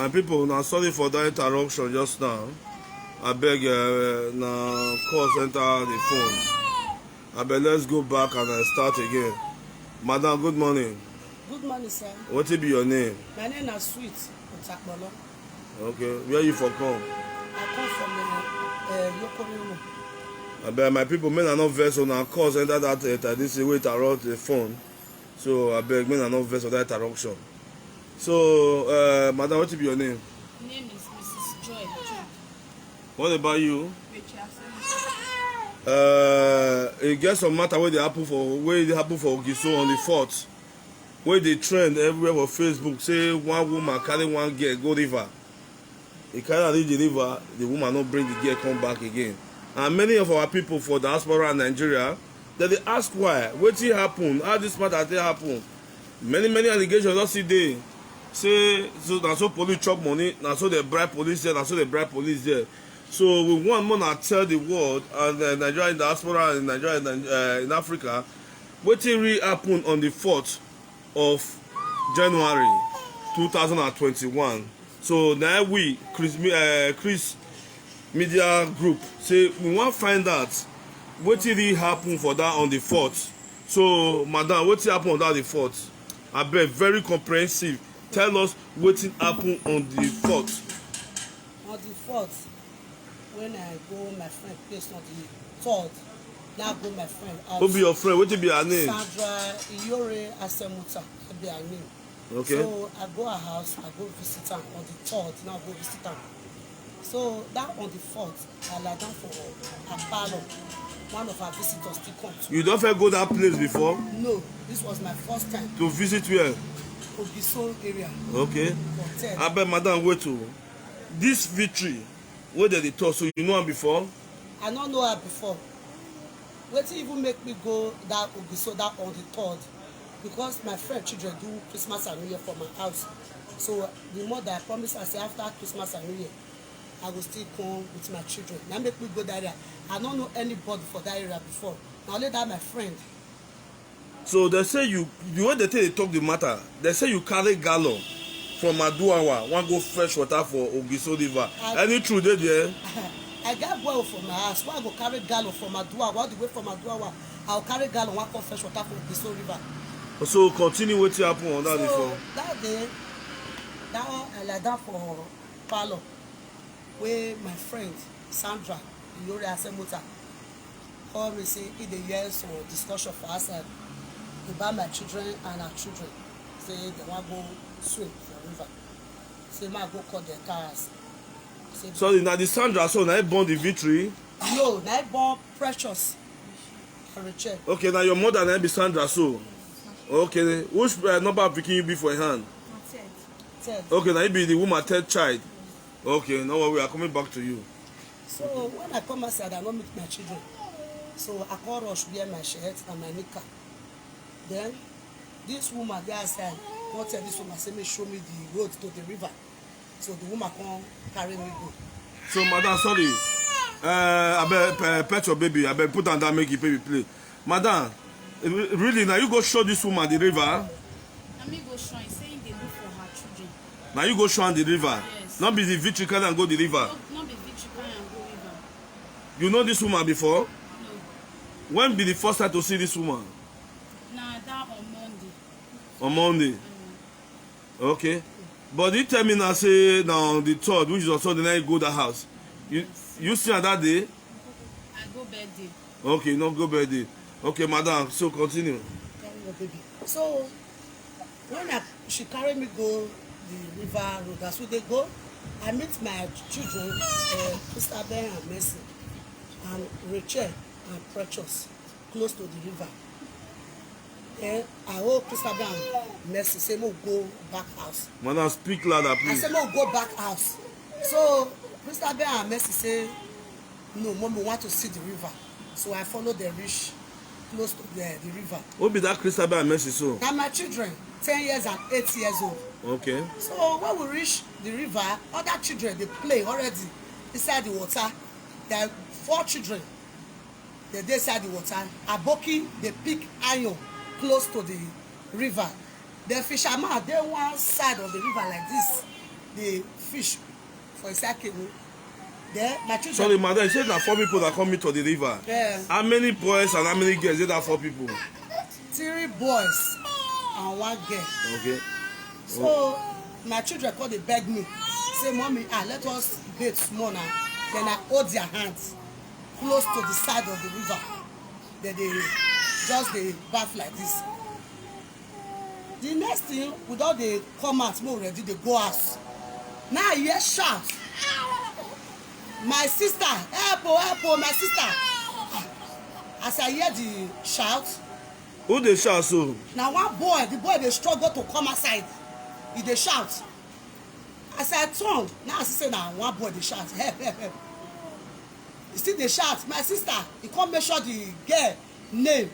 My people, now sorry for that interruption just now. I beg now call center the phone. I beg let's go back and start again. Madam, good morning. Good morning, sir. What will be your name? My name is Sweet Otakbolo. Okay, where you from come? I come from Yokorimo. I beg my people, men are not vex on our call center that this way to interrupt the phone. So I beg men are not vex on that interruption. So, madam, what will be your name? My name is Mrs. Joy Jude. What about you? Rachel. It gets some matter where they happen for Ogiso on the 4th. Where they trend everywhere for Facebook, say one woman carry one girl go river. He carry reach the river, the woman not bring the girl come back again. And many of our people for diaspora and Nigeria, they ask why, what happen, how this matter they happen. Many allegations don't see there. Say so now so police chop money, now so they bribe police there, now so they bribe police there. So we want more to tell the world and Nigeria in diaspora and Nigeria in Africa, what really happened on the 4th of January 2021. So now we, Chris Media Group, say we want to find out what really happened for that on the 4th. So, madam, what happened on that the 4th? I bet very comprehensive. Tell us what happened on the 4th. On the 4th, when I go my friend place on the 3rd, now go my friend house. Who be your friend? What be her name? Sandra Iyore Asemuta, that be her name. Okay. So I go her house, I go visit her on the 3rd, now go visit her. So that on the 4th, I lie down for a parlor. One of our visitors still come to. You don't ever go that place before? No, this was my first time. To visit where? Ogiso area. Okay. I bet madam wait to this victory where they talk, so you know her before? I don't know her before. Wetin even make me go that Ogiso that on the 3rd, because my friend children do Christmas and New Year for my house. So the mother I promised her say after Christmas and New Year, I will still come with my children. Now make me go that area. I don't know anybody for that area before. Now only that my friend. So they say you when they talk the matter, they say you carry gallon from Aduawa, one go fresh water for Ogiso River. Any true dey there? I get well from my house. Why I go carry gallon from Aduawa? All the way from Aduawa, I'll carry gallon one come fresh water from Ogiso River. So continue what happened on that before. That day, that one I lie down for parlor where my friend Sandra Iyore Asemuta call me say he dey hear some discussion for outside about my children and our children. Say they wan go swim for river. Say ma go call their cars. Sorry, now the Sandra so now born the victory. No, now born Precious and Rachel. Okay, now your mother now be Sandra so. Okay, which number of pikin you be for hand? Third. Okay, now you be the woman third child. Okay, no worry, we are coming back to you. So when I come outside, I don't meet my children. So I call rush wear my shirt and my knicker. Then this woman there outside, won't tell this woman, say me show me the road to the river. So the woman come carry me go. So madam, sorry. I bet pet your baby. I bet put on that make you baby play. Madam, really now you go show this woman the river? I me go show, saying they look for her children. Now you go show on the river. Yes. Not be the victory can and go the river. Not be victory can and go river. You know this woman before? No. When be the first time to see this woman? Nah, that on Monday. On Monday. Okay. But you tell me now say now on the 3rd, which is also the night you go to the house. You see her that day? I go birthday. Okay, not go birthday. Okay, madam, so continue. Carry your baby. So when she carry me go the river road, that's where they go. I meet my children, Christabel and Mercy, and Rachel and Precious, close to the river. Then I hold Christabel and Mercy, say mo go back house. Madam, speak louder, please. I say mo go back house. So Christabel and Mercy say, no, mom, we want to see the river. So I follow them reach close to the river. What be that Christabel and Mercy so? Now my children, 10 years and 8 years old. Okay. So when we reach the river, other children they play already inside the water. There are 4 children. They inside the water. Aboki they pick iron close to the river. The fisherman they one side of the river like this. the fish for inside canoe. Then my children. Sorry, madam, you said that 4 people that come to the river. Yeah. How many boys and how many girls? Is that 4 people? 3 boys and 1 girl. Okay. So my children come dey beg me, say, "Mommy, let us bathe small now." Then I hold their hands close to the side of the river. Then they just dey bath like this. The next thing, we don dey come out, more ready, dey go house. Now I hear shout, "My sister, help oh, help oh, my sister!" As I hear the shout, Who dey shout so? na one boy, the boy dey struggle to come outside. He dey shout. As I turn, now I see say na one boy dey shout, "Help, help, help!" He still dey shout, "My sister!" He come make sure the girl name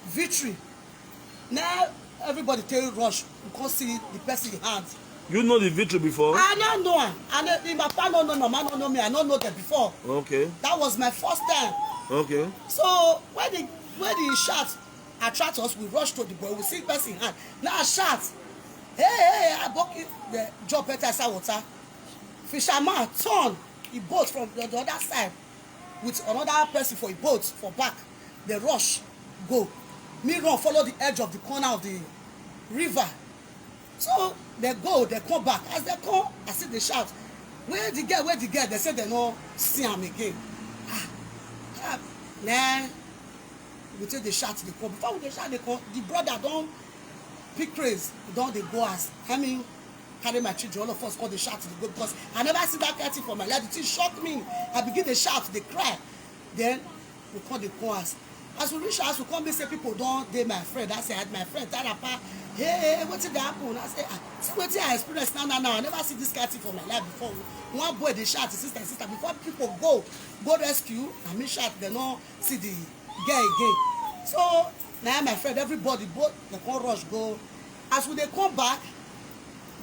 Victory. Now everybody take rush, you come see the person hand. You know the Victory before? I no know am. If my papa no know, mama no know me, I no know them before. Okay. That was my first time. Okay. So when the shout attract us, we rush to the boy, we see person hand. Now I shout, hey, I bucket the drop enter inside water. Fisherman turn the boat from the other side with another person for a boat for back. They rush, go. Me run, follow the edge of the corner of the river. So they go, they come back. As they come, I see they shout, where the girl, where the girl? They say they no see am again. Then we take the shout, they come. Before we shout, they come. The brother don't pick craze. Don't they go as I mean, carry my children. All of us call the shout, they go because I never see that kind of thing for my life. The thing shocked me. I begin to shout, they cry. Then we call the chorus. As we reach house, we come, they say people don't. They my friend. I say I had my friend. Tarapa. Hey, what did happen? I say, see what I experienced now. I never see this kind of thing for my life before. One boy they shout, sister. Before people go rescue, I mean shout. They don't see the girl again. So now my friend, everybody both they come rush go. As we they come back,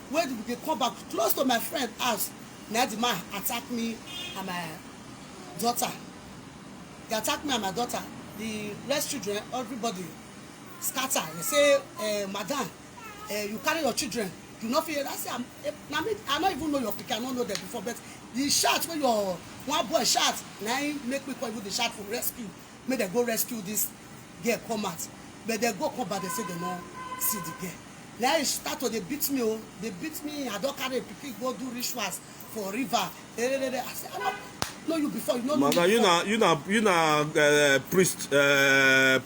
when they come back close to my friend house, now the man attack me and my daughter. They attack me and my daughter. The rest children, everybody scatter. They say, "Madam, you carry your children. You not feel." I say, I don't even know your pick. I don't know them before. But the shout when your one boy shout, now make me call you the shout for rescue. Make them go rescue this girl come out. But they go come back. They say they don't see the girl. Now it start to they beat me. Oh, they beat me. I don't carry a pick. Go do rituals for river. I say, I don't know you before. You know me before. You na priest, river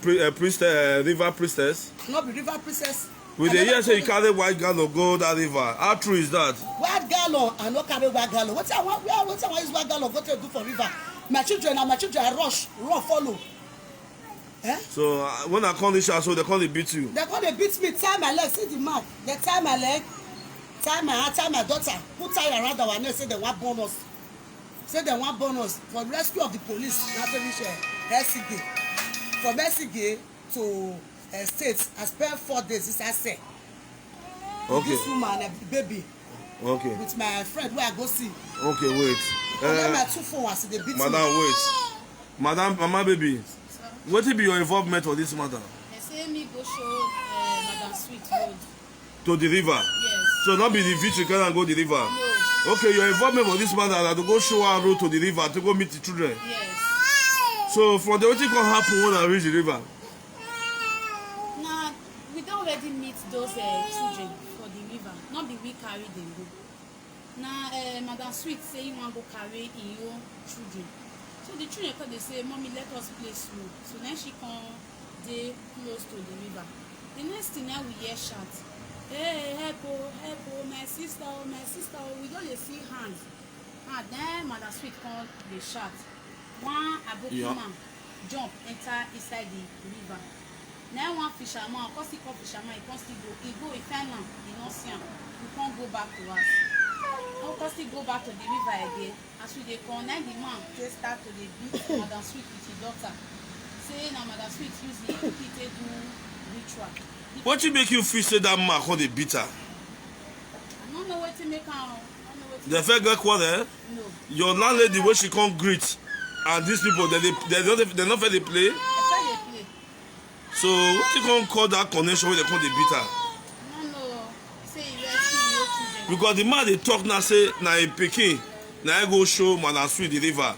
priestess. Not be river princess. With the year say you carry white gallon go that river. How true is that? White gallon, I no carry white gallon. What I want use white gallon go to do for river. My children I rush, run follow. Eh? So when I call this house, so they call it beat you. They call they beat me, tie my leg, see the mark. They tie my leg, tie my hand, tie my daughter, put tie around our neck, say they want bonus. Say they want bonus for rescue of the police. Not to reach SCG. From SCG to States, I spent 4 days inside cell. Okay. This woman and the baby. Okay. With my friend where I go see. Okay, wait. My 2 phones, they beat Madam, me. wait. Madam, mama baby. What will be your involvement for this matter? They say me go show Madam Sweet road. To the river? Yes. So not be the Victory can go the river? No. Okay, your involvement for this matter is to go show her road to the river to go meet the children. Yes. So from the what can happen when I reach the river? Now we don already meet those children for the river. Not be we carry them go. Now Madam Sweet say you want go carry in your children. So the children come, they say, "Mommy, let us play slow." So then she come dey close to the river. The next thing now we hear shout, "Hey, help oh, my sister, oh, my sister, oh." We don't dey see hands. And then Madam Sweet come dey shout. One aboki man jump enter inside the river. Now one fisherman, come still call fisherman, he come still go. He find am, he no see am. We come go back to us. Now come still go back to the river again. As we dey come, now the man just start to dey beat Madam Sweet with his daughter. Say na Madam Sweet use the key take do ritual. What you make you feel say that man called the bitter? I no know wetin make am. The first girl quarrel, No. your landlady when she come greet, and these people they not fair they play. I try dey play. So what you gonna call that connection where they call the bitter? No. Say you rescue your children. because the man dey talk now say na him pikin na him go show Madam Sweet the river.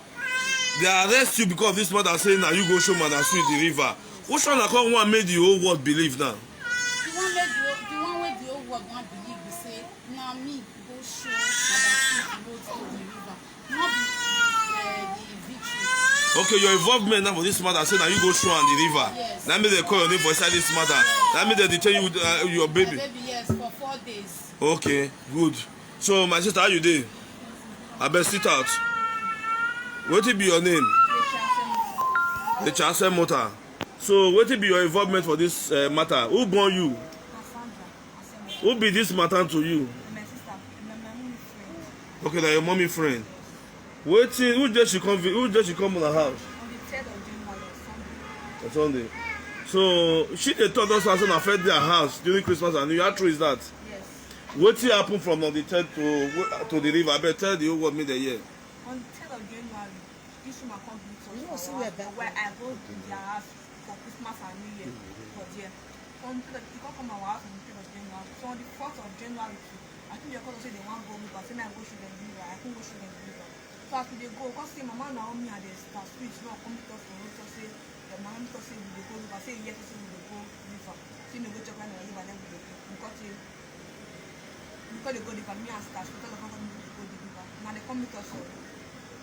They arrest you because this mother say na you go show Madam Sweet the river. Which one I come one make the whole world believe now? The one wey the whole world wan believe be say na me go show Madam Sweet road to the river, not the victory. Okay, your involvement now for this matter say na you go show am the river. Yes. That mean they call your name for inside this matter. That mean they detain you with your baby. My baby, yes, for 4 days. Okay, good. So my sister, how you dey? Abeg sit out. Wetin be your name? Rachel Mota. So wetin be your involvement for this matter? Who born you? Who be this matter to you? My sister, my mommy friend. Okay, na your mommy friend. Wetin? Who just she come on her house? On the 3rd of January on Sunday. On Sunday. So she dey talk us as na affect their house during Christmas and New Year. How true is that? Yes. Wetin happen from on the 3rd to the river? Abeg tell the whole world make they hear. On the 3rd of January, this woman come meet us You know, see for where our house, that- where I go to their house for Christmas and New Year for there. On the 3rd, he come from our house on the 3rd of January. So on the 4th of January, I think they call us say they want go river. Say na I go show them the river. I can go show them the river. So as we dey go, because say Mama Naomi and the star switch now come meet us for road. So say the Mama meet us say we dey go river. Say yes, say we dey go river. Say no go check when the river then we dey go. Because they go river, me and star switch, all of us come go the river. Now they come meet us for road.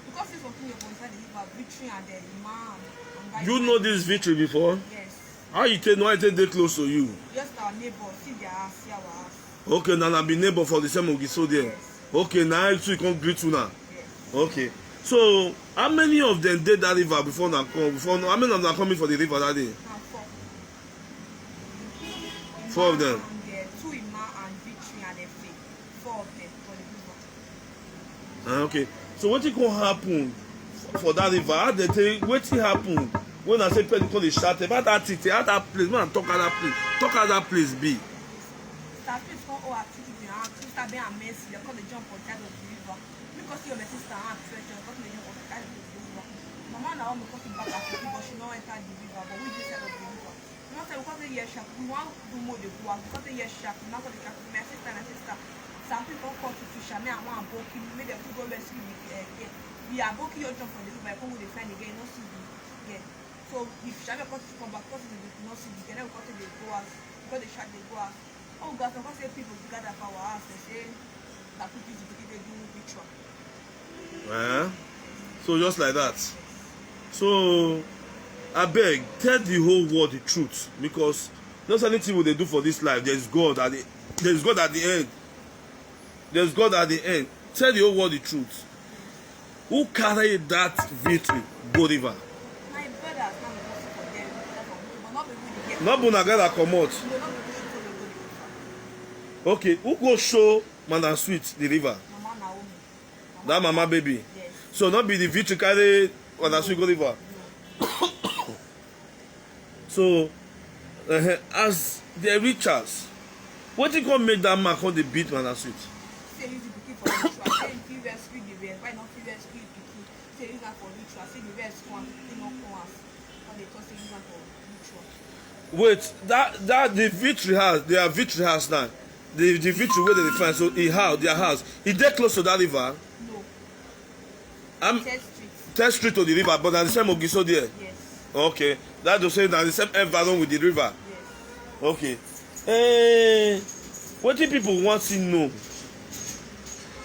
Because say something dey for inside the river, victory and the imam and guys. You know this victory before? Yes. How you take know I take dey close to you? Just our neighbor, see their house, see our house. Okay, now I be neighbor for the same Ogiso there. Okay, now so you come greet una. Yes. Okay. So how many of them did that river before now come? Before how many of them are coming for the river that day? Now four. Four of them. And two imam and victory and FA. Four of them for the river. Okay. So what can happen for that river? How they take wetin happen when I say people dey shout about that thing, how that place, man talk how that place, talk how that place be. Star Faith come all our children and sister Ben and Mercy, they come dey jump on side of the river. Because your sister and treasure, come dey jump on side of the river. Mama Naomi come to back at the river, she no enter the river, but we dey side of the river. You know say we come say yes sharp, we wan do more dey go out, we come say yes sharp, we now come dey sharp, my sister and sister. Some people come to fish and me and one aboki, make them go rescue the aboki you jump from the river, come go dey find again, no see the yeah. So if Shabe come back, because they not see the then we come say they go out, because they shot they go out. Oh God, some say people gather for our house, they say that people use the they do ritual. So just like that. So abeg tell the whole world the truth, because not anything wey dey do for this life, there's God at the end. There's God at the end. Tell the whole world the truth. Who carry that victory go river? My brothers now we go see for them, but not people they get. Not una gather comot. No, not people should follow go the river. Okay, who go show Madam Sweet the river? Mama Naomi. That mama baby. Yes. So not be the victory carry Madam Sweet go river. So as they reach us, wetin come make that man come dey beat Madam Sweet? Say use the pikin for ritual. Say if you rescue the rest, why not you rescue the pikin? Say use that for ritual. Say the rest come, pikin not come as. When they talk say use that for ritual. Wait, that the victory house, their victory house now, the victory wey dem dey find, so their house, e dey close to that river. No. I'm 10th Street. 10th street to the river, but na the same Ogiso there. Yes. Okay, that to say na the same environment with the river. Yes. Okay. Wetin people wan see know?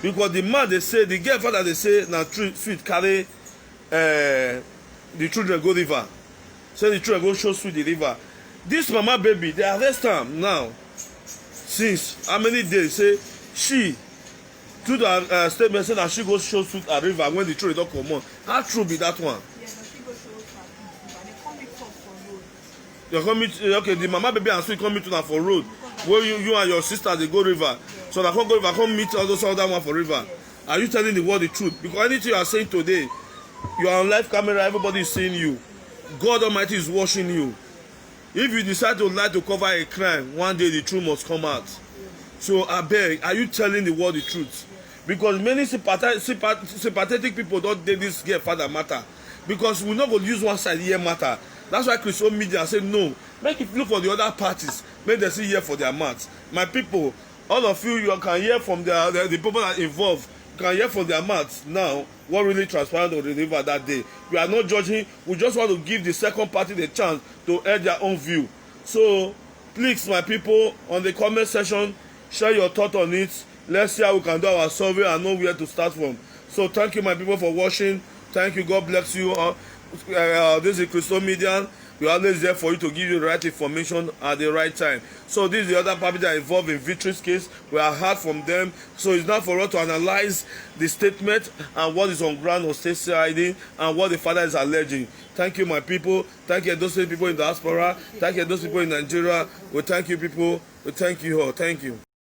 Because the man dey say, the girl father dey say na Sweet carry the children go river. Say the children go show Sweet the river. This mama baby, they arrest am now. Since how many days? Say she to the statement say that she go show Sweet a river when the children don comot. How true be that one? Yes, but she go show us and they come meet us for road. They come meet, okay, the mama baby and Sweet come meet una for road where you and your sister dey go river. So na come go river, come meet all those other one for river. Are you telling the world the truth? Because anything you are saying today, you are on live camera, everybody is seeing you. God Almighty is watching you. If you decide to lie to cover a crime, one day the truth must come out. So abeg, are you telling the world the truth? Because many sympathetic people don't dey this girl father matter. Because we no go use one side here matter. That's why Christian media say no. Make it look for the other parties. Make them see here for their mouth. My people, all of you, you can hear from the people that are involved. You can hear from their mouths now what really transpired on the river that day. We are not judging. We just want to give the second party the chance to air their own view. So please, my people, on the comment section, share your thought on it. Let's see how we can do our survey and know where to start from. So thank you, my people, for watching. Thank you. God bless you. This is Crystal Media. We're always there for you to give you the right information at the right time. So this is the other party that are involved in Victory's case. We are heard from them. So it's not for us to analyze the statement and what is on ground or state CID and what the father is alleging. Thank you, my people. Thank you, those people in diaspora. Thank you, those people in Nigeria. We thank you, people. We thank you all. Thank you.